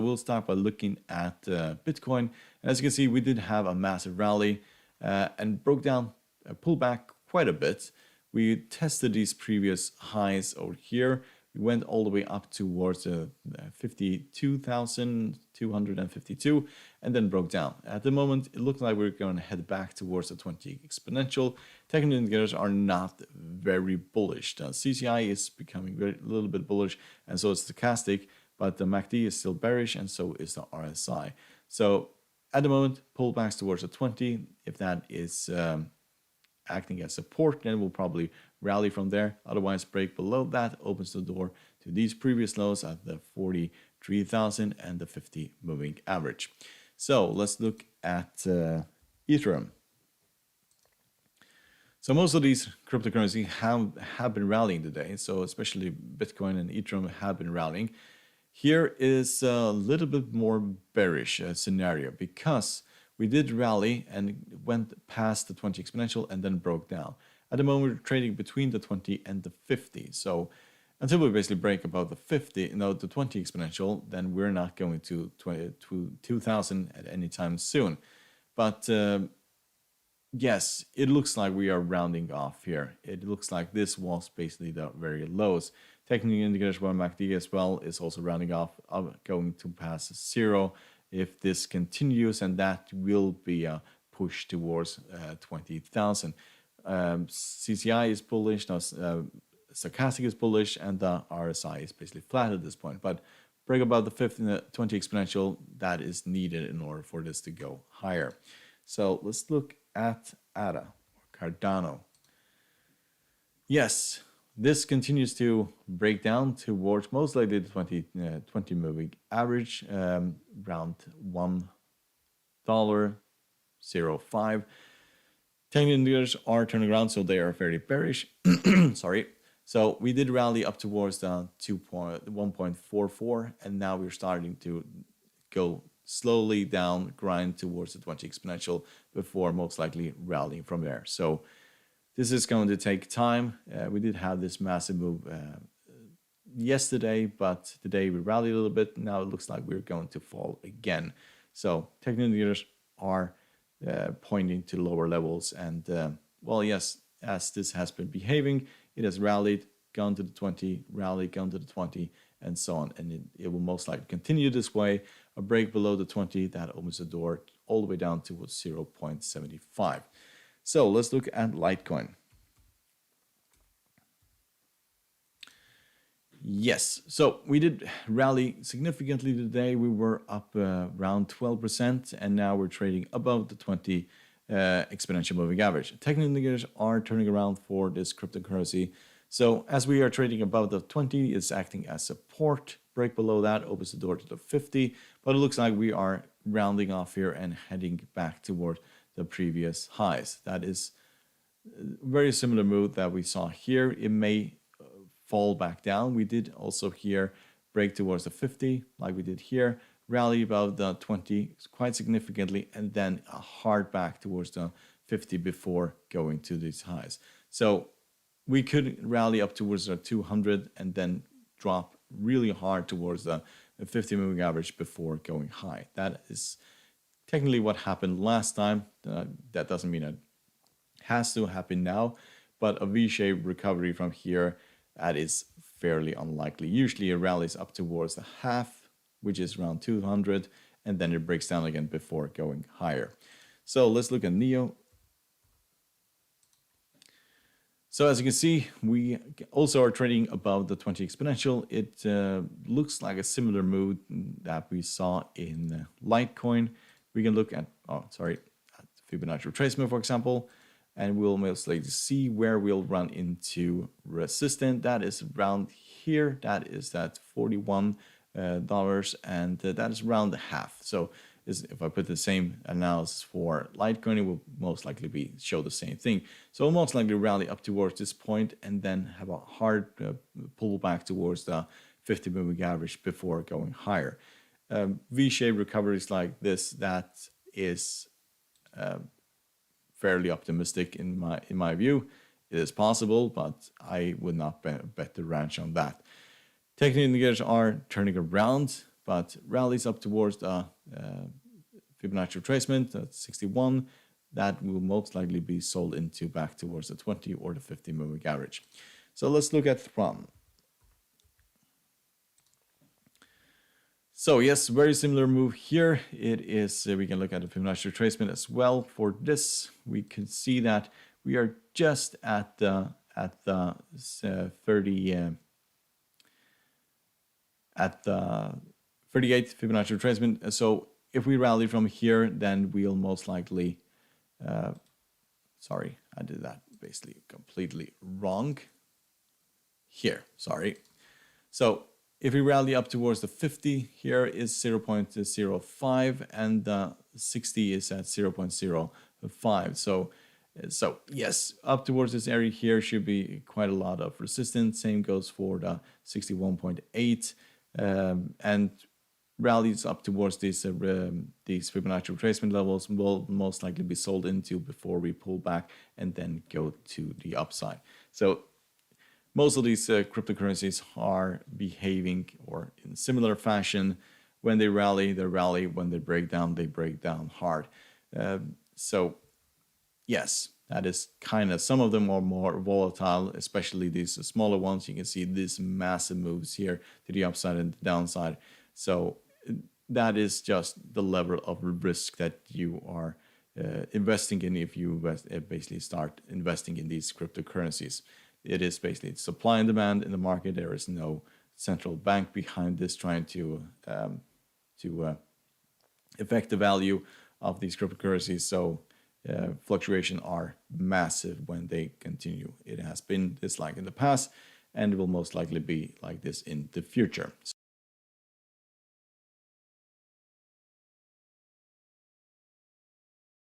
we'll start by looking at Bitcoin. As you can see, we did have a massive rally and broke down, pulled back quite a bit. We tested these previous highs over here. We went all the way up towards 52,252 and then broke down. At the moment, it looks like we're going to head back towards the 20 exponential. Technical indicators are not very bullish. The CCI is becoming a little bit bullish, and so is stochastic, but the MACD is still bearish, and so is the RSI. So at the moment, pullbacks towards the 20. If that is acting as support, then we'll probably rally from there. Otherwise, break below that opens the door to these previous lows at the 43,000 and the 50 moving average. So let's look at Ethereum. So most of these cryptocurrencies have been rallying today. So especially Bitcoin and Ethereum have been rallying. Here is a little bit more bearish scenario because we did rally and went past the 20 exponential and then broke down. At the moment, we're trading between the 20 and the 50. So until we basically break above the 50, the 20 exponential, then we're not going to 2,000 at any time soon. But yes, it looks like we are rounding off here. It looks like this was basically the very lows. Technical indicators for MACD as well is also rounding off, going to pass 0 if this continues, and that will be a push towards 20,000. CCI is bullish, now stochastic is bullish, and the RSI is basically flat at this point. But break above the 20 exponential, that is needed in order for this to go higher. So let's look at ADA, or Cardano. Yes, this continues to break down towards most likely the 20 moving average, around $1.05. Technical indicators are turning around, so they are very bearish. Sorry. So we did rally up towards the 1.44, and now we're starting to go slowly down, grind towards the 20 exponential before most likely rallying from there. So this is going to take time. We did have this massive move yesterday, but today we rallied a little bit. Now it looks like we're going to fall again. So technical indicators are pointing to lower levels. And well, yes, as this has been behaving, it has rallied, gone to the 20, rallied, gone to the 20, and so on. And it will most likely continue this way. A break below the 20, that opens the door all the way down towards 0.75. So let's look at Litecoin. Yes, so we did rally significantly today. We were up around 12%, and now we're trading above the 20 exponential moving average. Technical indicators are turning around for this cryptocurrency. So as we are trading above the 20, it's acting as support. Break below that opens the door to the 50, but it looks like we are rounding off here and heading back toward the previous highs. That is a very similar move that we saw here. It may fall back down. We did also here break towards the 50 like we did here, rally above the 20 quite significantly, and then a hard back towards the 50 before going to these highs. So we could rally up towards the 200 and then drop really hard towards the 50 moving average before going high. That is technically what happened last time. That doesn't mean it has to happen now, but a V-shaped recovery from here, that is fairly unlikely. Usually it rallies up towards the half, which is around 200, and then it breaks down again before going higher. So let's look at NEO. So as you can see, we also are trading above the 20 exponential. It looks like a similar move that we saw in Litecoin. We can look at, Fibonacci retracement, for example, and we'll most likely see where we'll run into resistance. That is around here. That is that $41, and that is around the half. So if I put the same analysis for Litecoin, it will most likely show the same thing. So it'll most likely rally up towards this point and then have a hard pullback towards the 50 moving average before going higher. V-shaped recoveries like this, that is fairly optimistic in my view. It is possible, but I would not bet the ranch on that. Technical indicators are turning around, but rallies up towards the Fibonacci retracement at 61, that will most likely be sold into back towards the 20 or the 50 moving average. So let's look at Thrum. So yes, very similar move here. It is, we can look at the Fibonacci retracement as well. For this, we can see that we are just at the 38 Fibonacci retracement. So if we rally from here, then we'll most likely, sorry, I did that basically completely wrong. Here, sorry. So if we rally up towards the 50, here is 0.05 and the 60 is at 0.05. So yes, up towards this area here should be quite a lot of resistance. Same goes for the 61.8 and rallies up towards these Fibonacci retracement levels will most likely be sold into before we pull back and then go to the upside. So most of these cryptocurrencies are behaving or in similar fashion. When they rally, they rally. When they break down hard. So yes, that is kind of, some of them are more volatile, especially these smaller ones. You can see these massive moves here to the upside and the downside. So that is just the level of risk that you are investing in if you basically start investing in these cryptocurrencies. It is basically supply and demand in the market. There is no central bank behind this trying to affect the value of these cryptocurrencies. So fluctuations are massive when they continue. It has been this like in the past, and it will most likely be like this in the future.